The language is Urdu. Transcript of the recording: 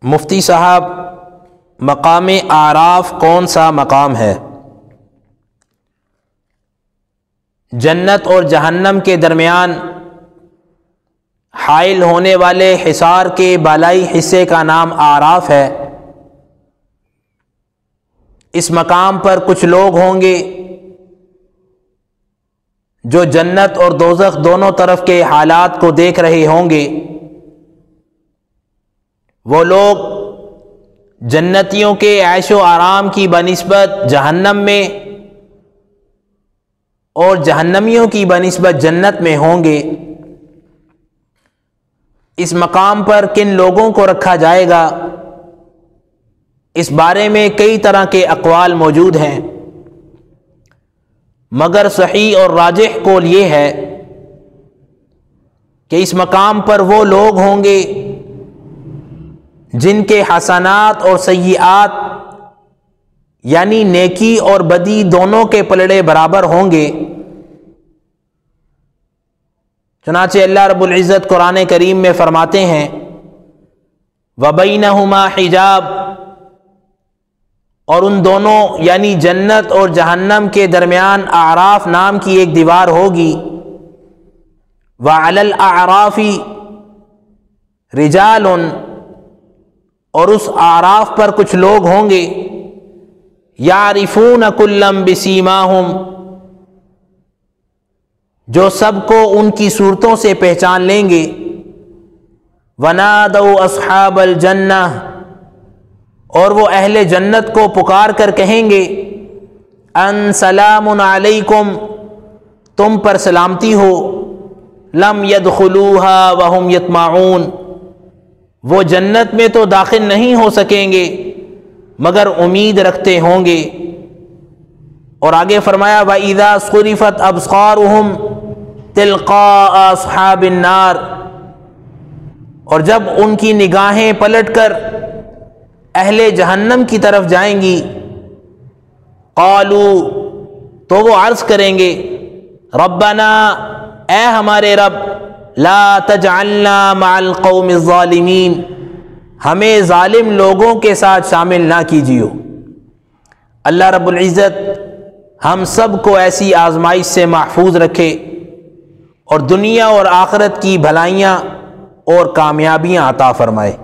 مفتی صاحب، مقام اعراف کون سا مقام ہے؟ جنت اور جہنم کے درمیان حائل ہونے والے حصار کے بالائی حصے کا نام اعراف ہے۔ اس مقام پر کچھ لوگ ہوں گے جو جنت اور دوزخ دونوں طرف کے حالات کو دیکھ رہے ہوں گے۔ وہ لوگ جنتیوں کے عیش و آرام کی بنسبت جہنم میں اور جہنمیوں کی بنسبت جنت میں ہوں گے۔ اس مقام پر کن لوگوں کو رکھا جائے گا، اس بارے میں کئی طرح کے اقوال موجود ہیں، مگر صحیح اور راجح قول یہ ہے کہ اس مقام پر وہ لوگ ہوں گے جن کے حسنات اور سیئات یعنی نیکی اور بدی دونوں کے پلڑے برابر ہوں گے۔ چنانچہ اللہ رب العزت قرآن کریم میں فرماتے ہیں وَبَيْنَهُمَا حِجَابٌ، اور ان دونوں یعنی جنت اور جہنم کے درمیان اعراف نام کی ایک دیوار ہوگی۔ وَعَلَى الْأَعْرَافِ رِجَالٌ، اور اس اعراف پر کچھ لوگ ہوں گے یعرفون کلا بسیماہم، جو سب کو ان کی صورتوں سے پہچان لیں گے۔ ونادوا اصحاب الجنہ، اور وہ اہل جنت کو پکار کر کہیں گے ان سلام علیکم، تم پر سلامتی ہو۔ لم يدخلوها وهم یطمعون، وہ جنت میں تو داخل نہیں ہو سکیں گے مگر امید رکھتے ہوں گے۔ اور آگے فرمایا وَإِذَا صُرِفَتْ أَبْصَارُهُمْ تِلْقَاءَ أَصْحَابِ النَّارِ، اور جب ان کی نگاہیں پلٹ کر اہل جہنم کی طرف جائیں گی قالوا، تو وہ عرض کریں گے ربنا، اے ہمارے رب، لا تجعلنا مع القوم الظالمین، ہمیں ظالم لوگوں کے ساتھ شامل نہ کیجیو۔ اللہ رب العزت ہم سب کو ایسی آزمائش سے محفوظ رکھے اور دنیا اور آخرت کی بھلائیاں اور کامیابیاں عطا فرمائے۔